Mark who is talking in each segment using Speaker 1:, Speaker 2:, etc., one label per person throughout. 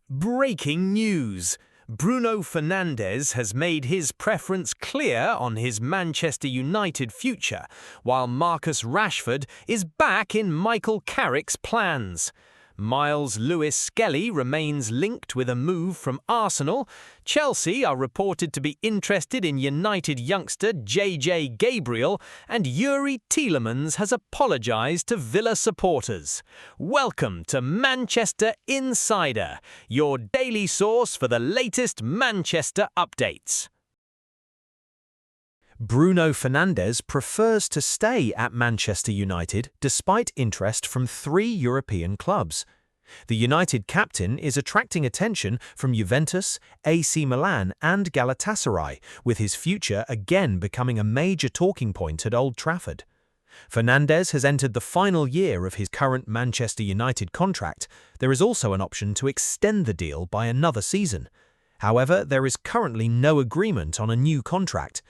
Speaker 1: Breaking news! Bruno Fernandes has made his preference clear on his Manchester United future, while Marcus Rashford is back in Michael Carrick's plans. Myles Lewis-Skelly remains linked with a move from Arsenal. Chelsea are reported to be interested in United youngster JJ Gabriel, and Youri Tielemans has apologised to Villa supporters. Welcome to Manchester Insider, your daily source for the latest Manchester updates. Bruno Fernandes prefers to stay at Manchester United despite interest from 3 European clubs. The United captain is attracting attention from Juventus, AC Milan and Galatasaray, with his future again becoming a major talking point at Old Trafford. Fernandes has entered the final year of his current Manchester United contract. There is also an option to extend the deal by another season. However, there is currently no agreement on a new contract.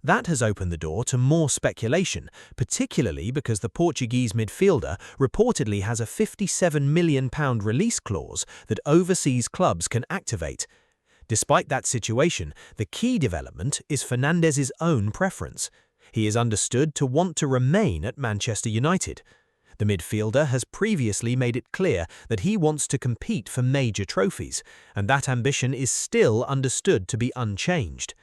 Speaker 1: That has opened the door to more speculation, particularly because the Portuguese midfielder reportedly has a £57 million release clause that overseas clubs can activate. Despite that situation, the key development is Fernandes' own preference. He is understood to want to remain at Manchester United. The midfielder has previously made it clear that he wants to compete for major trophies, and that ambition is still understood to be unchanged.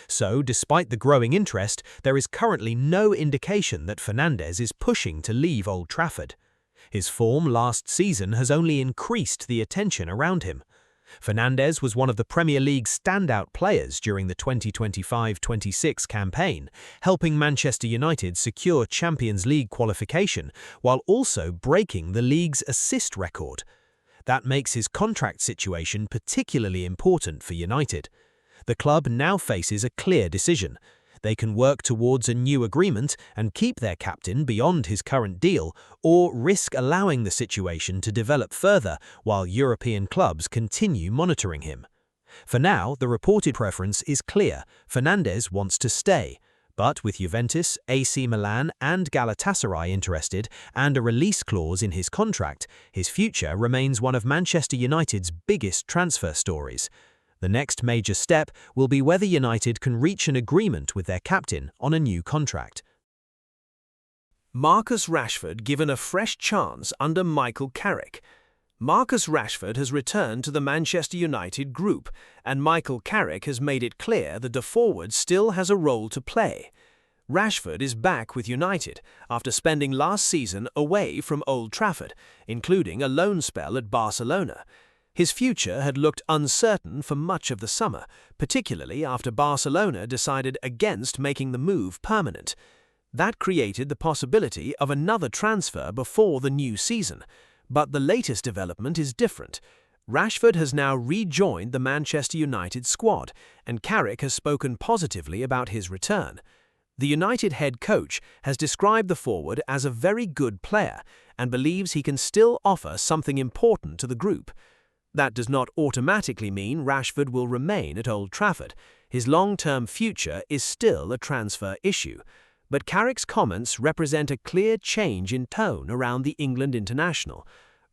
Speaker 1: So, despite the growing interest, there is currently no indication that Fernandes is pushing to leave Old Trafford. His form last season has only increased the attention around him. Fernandes was one of the Premier League's standout players during the 2025-26 campaign, helping Manchester United secure Champions League qualification while also breaking the league's assist record. That makes his contract situation particularly important for United. The club now faces a clear decision. They can work towards a new agreement and keep their captain beyond his current deal, or risk allowing the situation to develop further while European clubs continue monitoring him. For now, the reported preference is clear. Fernandes wants to stay. But with Juventus, AC Milan and Galatasaray interested and a release clause in his contract, his future remains one of Manchester United's biggest transfer stories. The next major step will be whether United can reach an agreement with their captain on a new contract. Marcus Rashford given a fresh chance under Michael Carrick. Marcus Rashford has returned to the Manchester United group, and Michael Carrick has made it clear that the forward still has a role to play. Rashford is back with United after spending last season away from Old Trafford, including a loan spell at Barcelona. His future had looked uncertain for much of the summer, particularly after Barcelona decided against making the move permanent. That created the possibility of another transfer before the new season. But the latest development is different. Rashford has now rejoined the Manchester United squad, and Carrick has spoken positively about his return. The United head coach has described the forward as a very good player and believes he can still offer something important to the group. That does not automatically mean Rashford will remain at Old Trafford. His long-term future is still a transfer issue. But Carrick's comments represent a clear change in tone around the England international.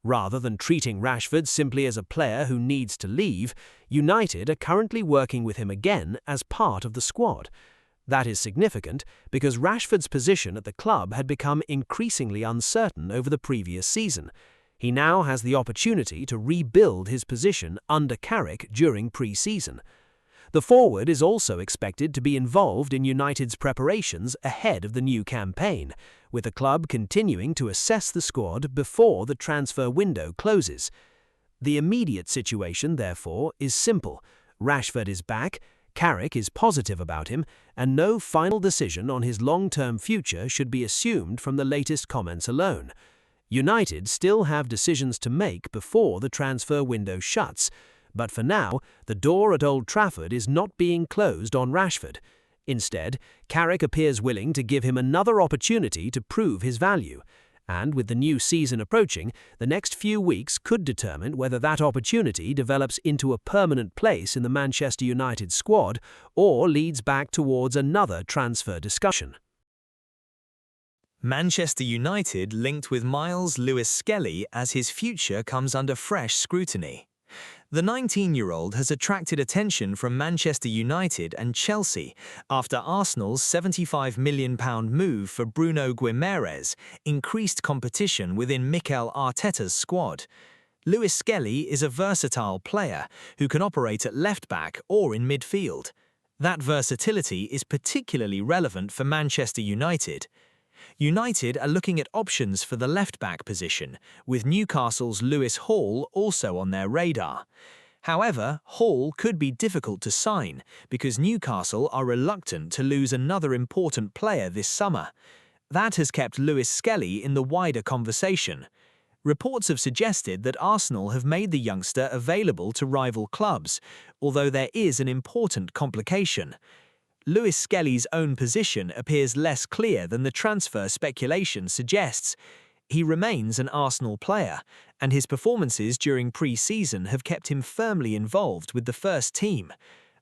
Speaker 1: Rather than treating Rashford simply as a player who needs to leave, United are currently working with him again as part of the squad. That is significant because Rashford's position at the club had become increasingly uncertain over the previous season. He now has the opportunity to rebuild his position under Carrick during pre-season. The forward is also expected to be involved in United's preparations ahead of the new campaign, with the club continuing to assess the squad before the transfer window closes. The immediate situation, therefore, is simple. Rashford is back, Carrick is positive about him, and no final decision on his long-term future should be assumed from the latest comments alone. United still have decisions to make before the transfer window shuts, but for now, the door at Old Trafford is not being closed on Rashford. Instead, Carrick appears willing to give him another opportunity to prove his value, and with the new season approaching, the next few weeks could determine whether that opportunity develops into a permanent place in the Manchester United squad or leads back towards another transfer discussion. Manchester United linked with Myles Lewis-Skelly as his future comes under fresh scrutiny.
Speaker 2: The 19-year-old has attracted attention from Manchester United and Chelsea after Arsenal's £75 million move for Bruno Guimaraes increased competition within Mikel Arteta's squad. Lewis-Skelly is a versatile player who can operate at left-back or in midfield. That versatility is particularly relevant for Manchester United. United are looking at options for the left-back position, with Newcastle's Lewis Hall also on their radar. However, Hall could be difficult to sign because Newcastle are reluctant to lose another important player this summer. That has kept Lewis-Skelly in the wider conversation. Reports have suggested that Arsenal have made the youngster available to rival clubs, although there is an important complication. Lewis-Skelly's own position appears less clear than the transfer speculation suggests. He remains an Arsenal player, and his performances during pre-season have kept him firmly involved with the first team.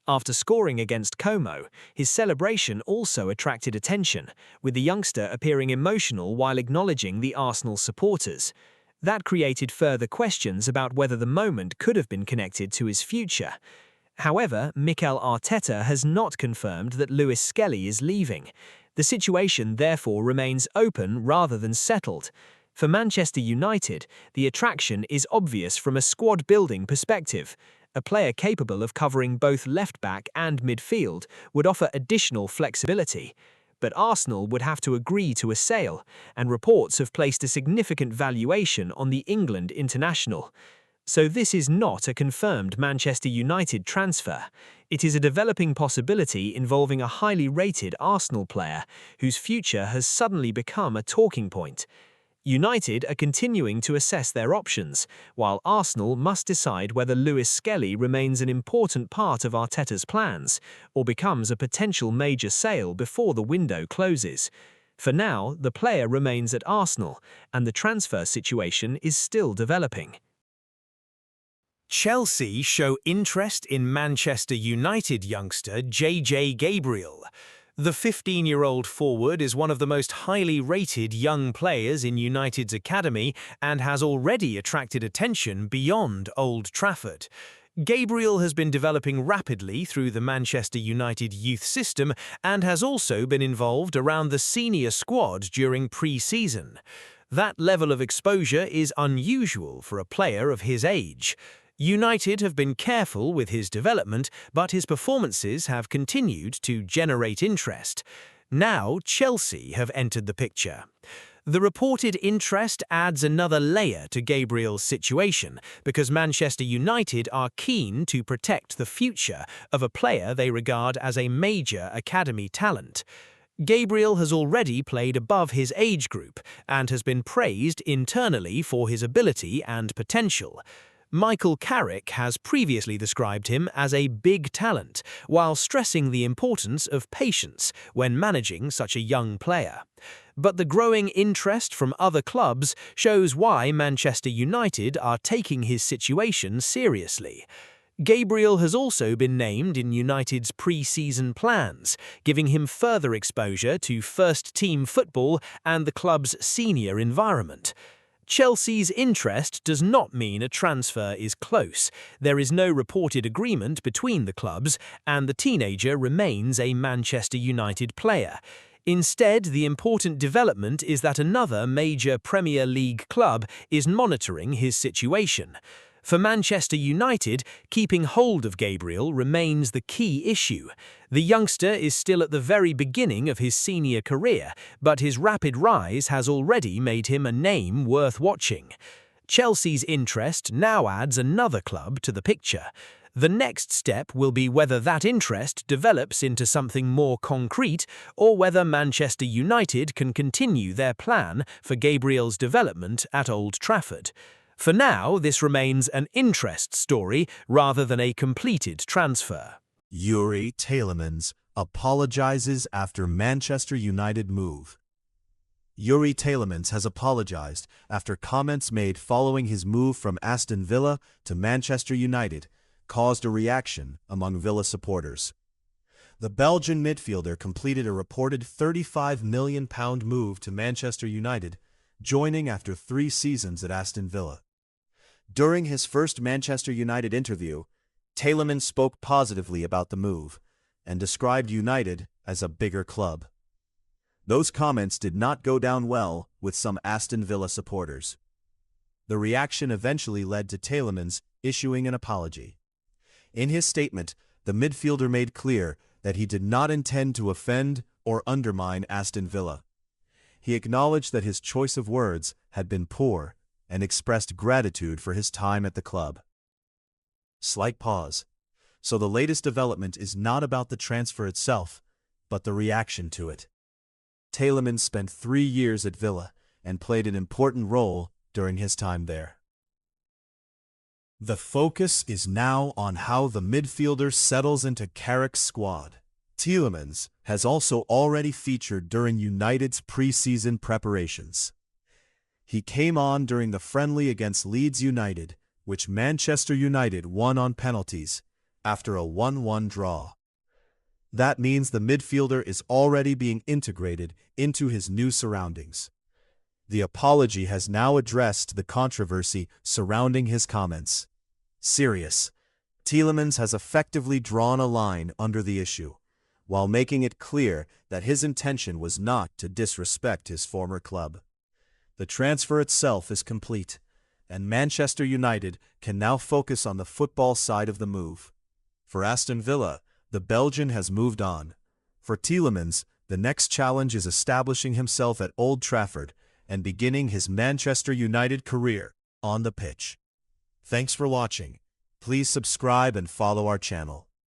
Speaker 2: After scoring against Como, his celebration also attracted attention, with the youngster appearing emotional while acknowledging the Arsenal supporters. That created further questions about whether the moment could have been connected to his future. However, Mikel Arteta has not confirmed that Lewis-Skelly is leaving. The situation therefore remains open rather than settled. For Manchester United, the attraction is obvious from a squad-building perspective. A player capable of covering both left-back and midfield would offer additional flexibility. But Arsenal would have to agree to a sale, and reports have placed a significant valuation on the England international. So this is not a confirmed Manchester United transfer. It is a developing possibility involving a highly rated Arsenal player whose future has suddenly become a talking point. United are continuing to assess their options, while Arsenal must decide whether Lewis-Skelly remains an important part of Arteta's plans or becomes a potential major sale before the window closes. For now, the player remains at Arsenal, and the transfer situation is still developing.
Speaker 1: Chelsea show interest in Manchester United youngster JJ Gabriel. The 15-year-old forward is one of the most highly rated young players in United's academy and has already attracted attention beyond Old Trafford. Gabriel has been developing rapidly through the Manchester United youth system and has also been involved around the senior squad during pre-season. That level of exposure is unusual for a player of his age. United have been careful with his development, but his performances have continued to generate interest. Now Chelsea have entered the picture. The reported interest adds another layer to Gabriel's situation because Manchester United are keen to protect the future of a player they regard as a major academy talent. Gabriel has already played above his age group and has been praised internally for his ability and potential. Michael Carrick has previously described him as a big talent, while stressing the importance of patience when managing such a young player. But the growing interest from other clubs shows why Manchester United are taking his situation seriously. Gabriel has also been named in United's pre-season plans, giving him further exposure to first-team football and the club's senior environment. Chelsea's interest does not mean a transfer is close. There is no reported agreement between the clubs, and the teenager remains a Manchester United player. Instead, the important development is that another major Premier League club is monitoring his situation. For Manchester United, keeping hold of Gabriel remains the key issue. The youngster is still at the very beginning of his senior career, but his rapid rise has already made him a name worth watching. Chelsea's interest now adds another club to the picture. The next step will be whether that interest develops into something more concrete or whether Manchester United can continue their plan for Gabriel's development at Old Trafford. For now, this remains an interest story rather than a completed transfer.
Speaker 3: Youri Tielemans apologizes after Manchester United move. Youri Tielemans has apologized after comments made following his move from Aston Villa to Manchester United caused a reaction among Villa supporters. The Belgian midfielder completed a reported £35 million move to Manchester United, joining after 3 seasons at Aston Villa. During his first Manchester United interview, Tielemans spoke positively about the move and described United as a bigger club. Those comments did not go down well with some Aston Villa supporters. The reaction eventually led to Tielemans issuing an apology. In his statement, the midfielder made clear that he did not intend to offend or undermine Aston Villa. He acknowledged that his choice of words had been poor and expressed gratitude for his time at the club. Slight pause. So the latest development is not about the transfer itself, but the reaction to it. Tielemans spent 3 years at Villa and played an important role during his time there. The focus is now on how the midfielder settles into Carrick's squad. Tielemans has also already featured during United's pre-season preparations. He came on during the friendly against Leeds United, which Manchester United won on penalties after a 1-1 draw. That means the midfielder is already being integrated into his new surroundings. The apology has now addressed the controversy surrounding his comments. Serious. Tielemans has effectively drawn a line under the issue, while making it clear that his intention was not to disrespect his former club. The transfer itself is complete, and Manchester United can now focus on the football side of the move. For Aston Villa, the Belgian has moved on. For Tielemans, the next challenge is establishing himself at Old Trafford and beginning his Manchester United career on the pitch. Thanks for watching. Please subscribe and follow our channel.